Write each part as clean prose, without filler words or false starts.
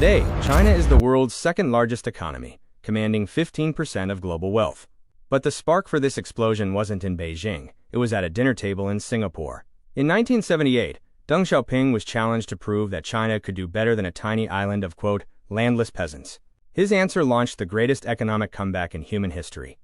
Today, China is the world's second-largest economy, commanding 15% of global wealth. But the spark for this explosion wasn't in Beijing, it was at a dinner table in Singapore. In 1978, Deng Xiaoping was challenged to prove that China could do better than a tiny island of, quote, landless peasants. His answer launched the greatest economic comeback in human history.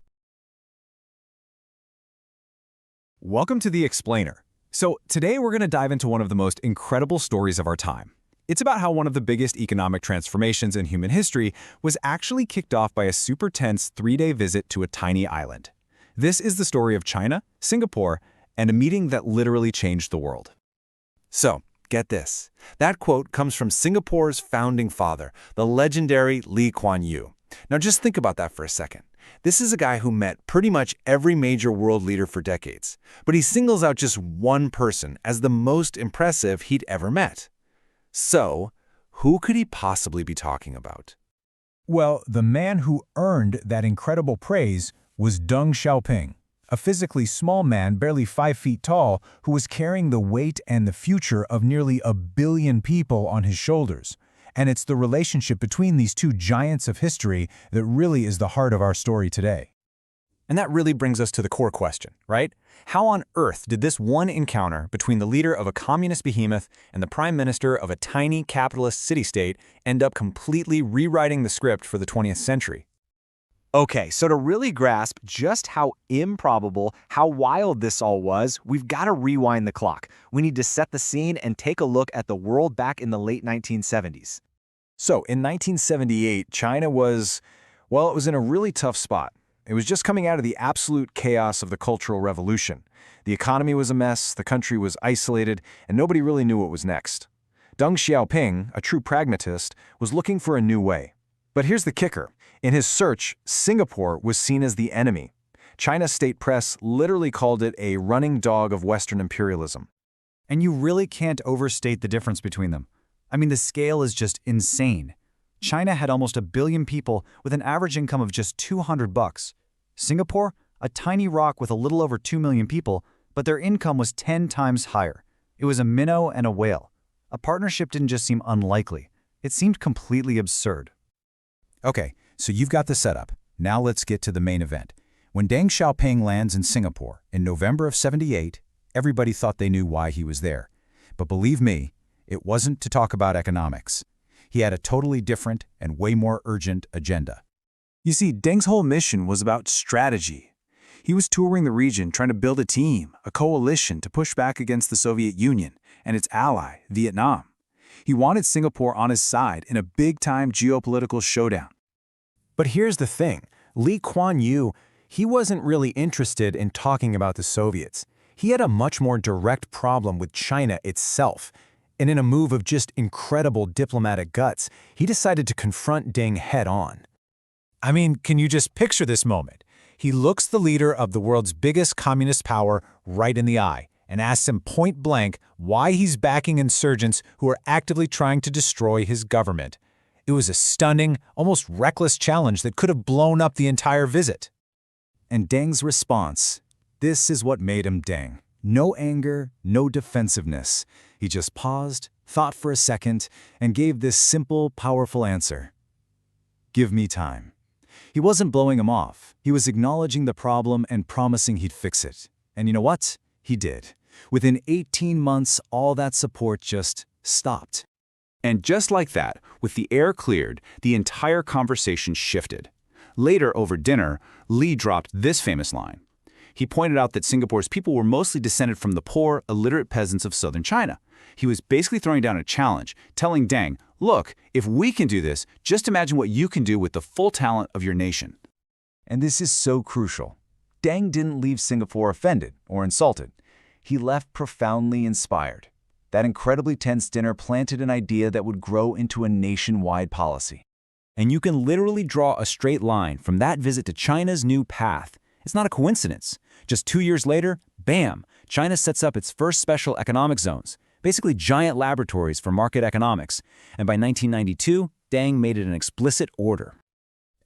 Welcome to The Explainer. So today we're going to dive into one of the most incredible stories of our time. It's about how one of the biggest economic transformations in human history was actually kicked off by a super tense 3-day visit to a tiny island. This is the story of China, Singapore, and a meeting that literally changed the world. So, get this. That quote comes from Singapore's founding father, the legendary Kuan Yew. Now just think about that for a second. This is a guy who met pretty much every major world leader for decades, but he singles out just one person as the most impressive he'd ever met. So, who could he possibly be talking about? Well, the man who earned that incredible praise was Deng Xiaoping, a physically small man barely 5 feet tall who was carrying the weight and the future of nearly 1 billion people on his shoulders. And it's the relationship between these two giants of history that really is the heart of our story today. And that really brings us to the core question, right? How on earth did this one encounter between the leader of a communist behemoth and the prime minister of a tiny capitalist city-state end up completely rewriting the script for the 20th century? Okay, so to really grasp just how improbable, how wild this all was, we've got to rewind the clock. We need to set the scene and take a look at the world back in the late 1970s. So, in 1978, China was, well, it was in a really tough spot. It was just coming out of the absolute chaos of the Cultural Revolution. The economy was a mess, the country was isolated, and nobody really knew what was next. Deng Xiaoping, a true pragmatist, was looking for a new way. But here's the kicker. In his search, Singapore was seen as the enemy. China's state press literally called it a running dog of Western imperialism. And you really can't overstate the difference between them. I mean, the scale is just insane. China had almost 1 billion people with an average income of just $200. Singapore, a tiny rock with a little over 2 million people, but their income was 10 times higher. It was a minnow and a whale. A partnership didn't just seem unlikely. It seemed completely absurd. Okay, so you've got the setup. Now let's get to the main event. When Deng Xiaoping lands in Singapore in November of '78, everybody thought they knew why he was there. But believe me, it wasn't to talk about economics. He had a totally different and way more urgent agenda. You see, Deng's whole mission was about strategy. He was touring the region trying to build a team, a coalition to push back against the Soviet Union and its ally, Vietnam. He wanted Singapore on his side in a big-time geopolitical showdown. But here's the thing. Kuan Yew, he wasn't really interested in talking about the Soviets. He had a much more direct problem with China itself. And in a move of just incredible diplomatic guts, he decided to confront Deng head-on. I mean, can you just picture this moment? He looks the leader of the world's biggest communist power right in the eye and asks him point-blank why he's backing insurgents who are actively trying to destroy his government. It was a stunning, almost reckless challenge that could have blown up the entire visit. And Deng's response, this is what made him Deng. No anger, no defensiveness. He just paused, thought for a second, and gave this simple, powerful answer. Give me time. He wasn't blowing him off. He was acknowledging the problem and promising he'd fix it. And you know what? He did. Within 18 months, all that support just stopped. And just like that, with the air cleared, the entire conversation shifted. Later, over dinner, Lee dropped this famous line. He pointed out that Singapore's people were mostly descended from the poor, illiterate peasants of southern China. He was basically throwing down a challenge, telling Deng, look, if we can do this, just imagine what you can do with the full talent of your nation. And this is so crucial. Deng didn't leave Singapore offended or insulted. He left profoundly inspired. That incredibly tense dinner planted an idea that would grow into a nationwide policy. And you can literally draw a straight line from that visit to China's new path. It's not a coincidence. Just 2 years later, bam, China sets up its first special economic zones, basically giant laboratories for market economics. And by 1992, Deng made it an explicit order.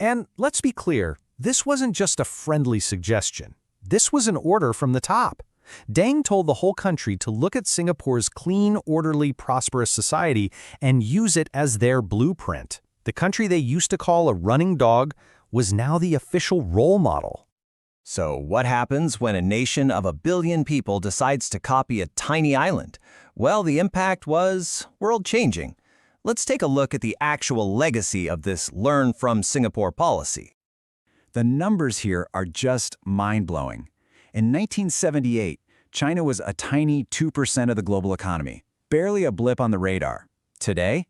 And let's be clear, this wasn't just a friendly suggestion. This was an order from the top. Deng told the whole country to look at Singapore's clean, orderly, prosperous society and use it as their blueprint. The country they used to call a running dog was now the official role model. So what happens when a nation of 1 billion people decides to copy a tiny island? Well, the impact was world-changing. Let's take a look at the actual legacy of this learn from Singapore policy. The numbers here are just mind-blowing. In 1978, China was a tiny 2% of the global economy, barely a blip on the radar. Today,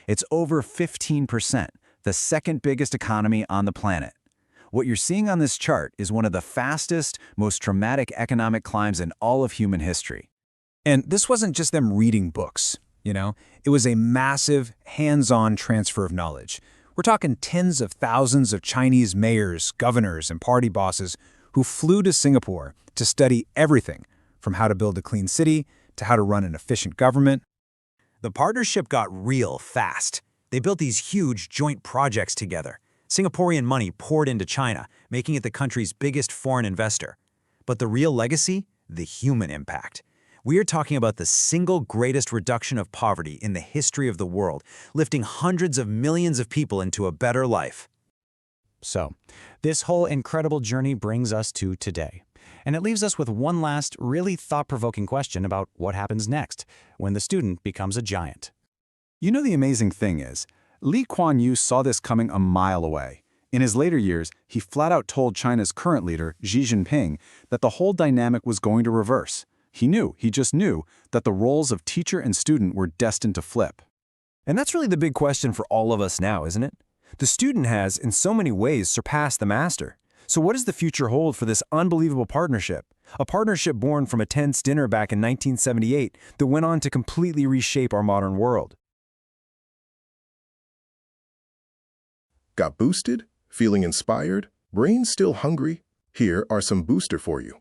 it's over 15%, the second biggest economy on the planet. What you're seeing on this chart is one of the fastest, most traumatic economic climbs in all of human history. And this wasn't just them reading books, It was a massive, hands-on transfer of knowledge. We're talking tens of thousands of Chinese mayors, governors, and party bosses who flew to Singapore to study everything, from how to build a clean city to how to run an efficient government. The partnership got real fast. They built these huge joint projects together. Singaporean money poured into China, making it the country's biggest foreign investor. But the real legacy? The human impact. We are talking about the single greatest reduction of poverty in the history of the world, lifting hundreds of millions of people into a better life. So, this whole incredible journey brings us to today. And it leaves us with one last, really thought-provoking question about what happens next when the student becomes a giant. You know, the amazing thing is, Kuan Yew saw this coming a mile away. In his later years, he flat out told China's current leader, Xi Jinping, that the whole dynamic was going to reverse. He just knew, that the roles of teacher and student were destined to flip. And that's really the big question for all of us now, isn't it? The student has, in so many ways, surpassed the master. So what does the future hold for this unbelievable partnership? A partnership born from a tense dinner back in 1978 that went on to completely reshape our modern world. Got boosted? Feeling inspired? Brain still hungry? Here are some booster for you.